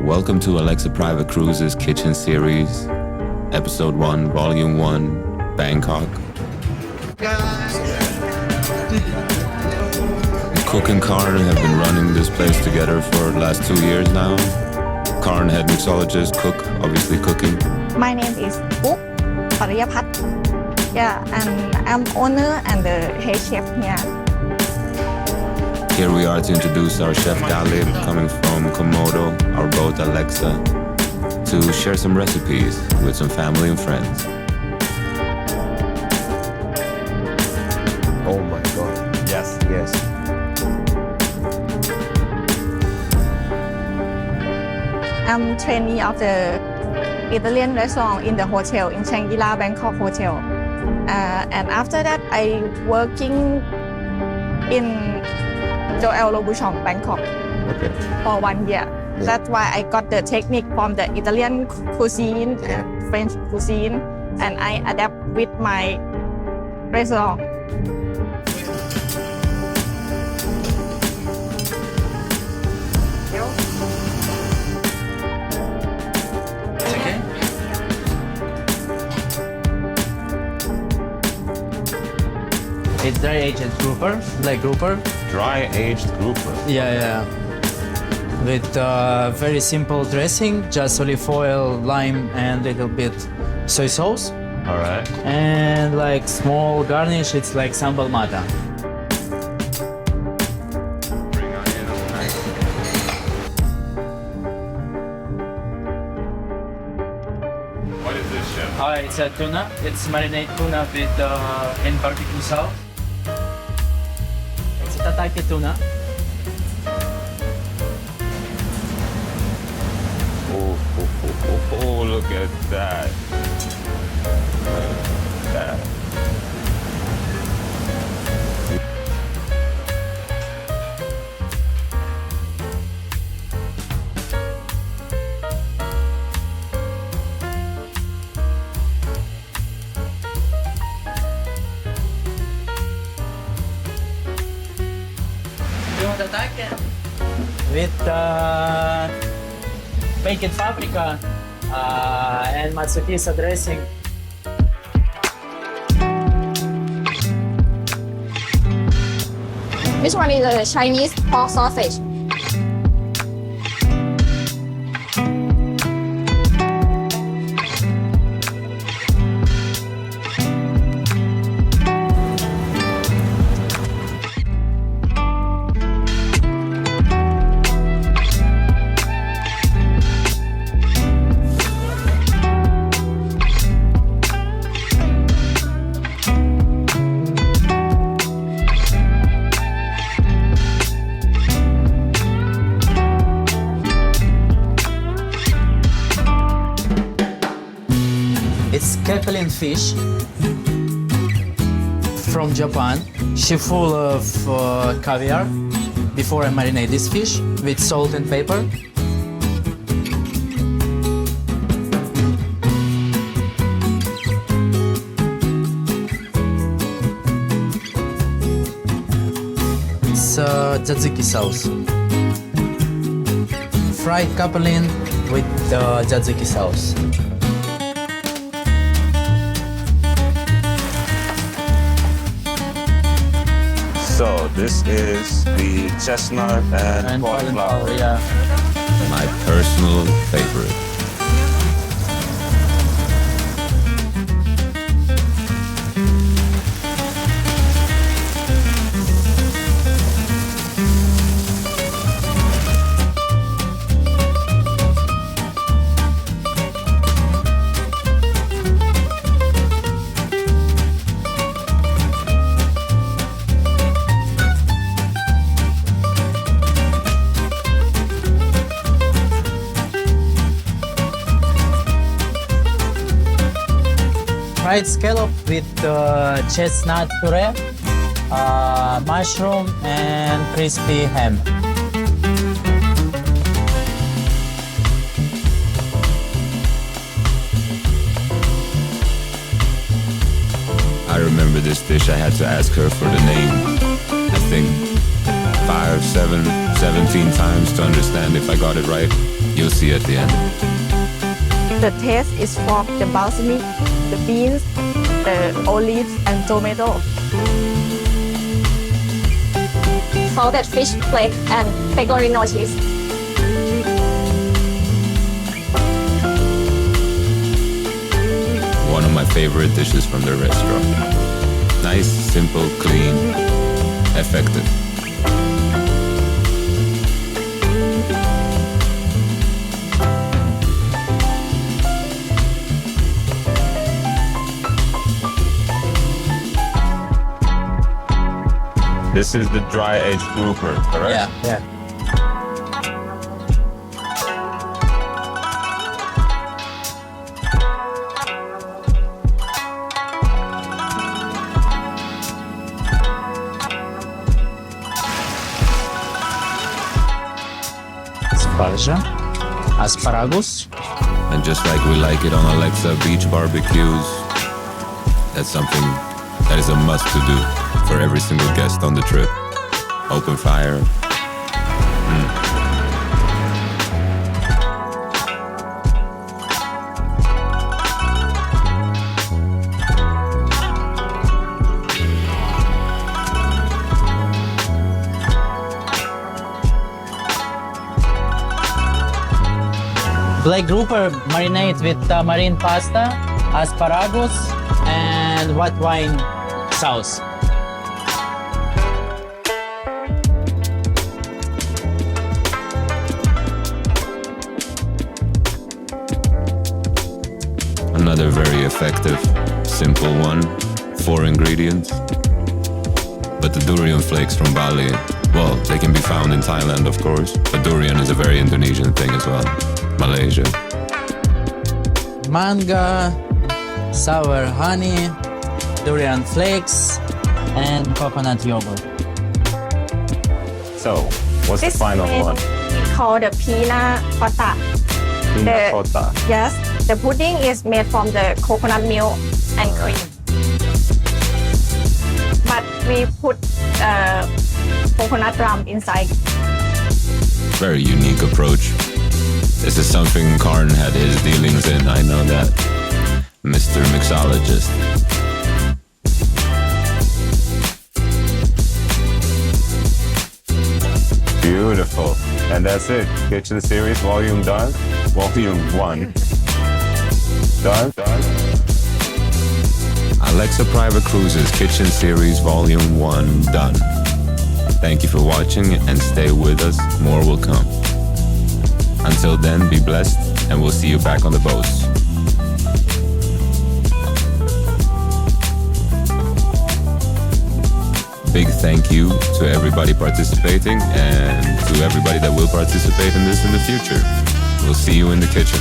Welcome to Alexa Private Cruises Kitchen Series, Episode 1, Volume 1, Bangkok. Cook and Karn have been running this place together for the last 2 years now. Karn, head mixologist, cook, obviously cooking. My name is Uk Pariyapat. Yeah, and I'm owner and the head chef here. Here we are to introduce our chef Khalid, coming from Komodo, our boat Alexa, to share some recipes with some family and friends. Oh my god, yes. I'm trainee of the Italian restaurant in the hotel in Shangri-La Bangkok Hotel. And after that, I working in Joel Robuchon, Bangkok for 1 year. That's why I got the technique from the Italian cuisine and French cuisine, and I adapt with my restaurant. It's dry-aged grouper, black grouper. Dry-aged grouper. Yeah. With very simple dressing, just olive oil, lime, and little bit soy sauce. All right. And like small garnish, it's like sambal mata. What is this, chef? It's a tuna. It's marinated tuna with in barbecue sauce. It's tataki tuna. Oh, look at that. Look at that. You want tataki? With baked paprika and matsukisa dressing. This one is a Chinese pork sausage. It's capelin fish from Japan. She full of caviar. Before I marinate this fish with salt and pepper. It's tzatziki sauce. Fried capelin with tzatziki sauce. So this is the chestnut and cauliflower. Yeah. My personal favorite. Fried scallop with chestnut puree, mushroom, and crispy ham. I remember this dish, I had to ask her for the name. I think 5, 7, 17 times to understand if I got it right. You'll see at the end. The taste is from the balsamic, the beans, the olives, and tomato. Salted fish flake and pecorino cheese. One of my favorite dishes from the restaurant. Nice, simple, clean, effective. This is the dry-aged grouper, correct? Yeah. Asparagus. And just like we like it on Alexa beach barbecues, that's something that is a must to do for every single guest on the trip. Open fire. Black grouper marinate with tamarind pasta, asparagus, and white wine sauce. Another very effective, simple one. 4 ingredients. But the durian flakes from Bali, well, they can be found in Thailand, of course. But durian is a very Indonesian thing as well. Malaysia. Manga, sour honey, durian flakes, and coconut yogurt. So, what's This the final is one? called the pina cotta. Pina cotta. Yes, the pudding is made from the coconut milk and cream. But we put coconut rum inside. Very unique approach. This is something Karn had his dealings in, I know that. Mr. Mixologist. Beautiful. And that's it. Kitchen Series Volume done. Volume 1. Done. Alexa Private Cruises Kitchen Series Volume 1 done. Thank you for watching and stay with us. More will come. Until then, be blessed and we'll see you back on the boats. Big thank you to everybody participating and to everybody that will participate in this in the future. We'll see you in the kitchen.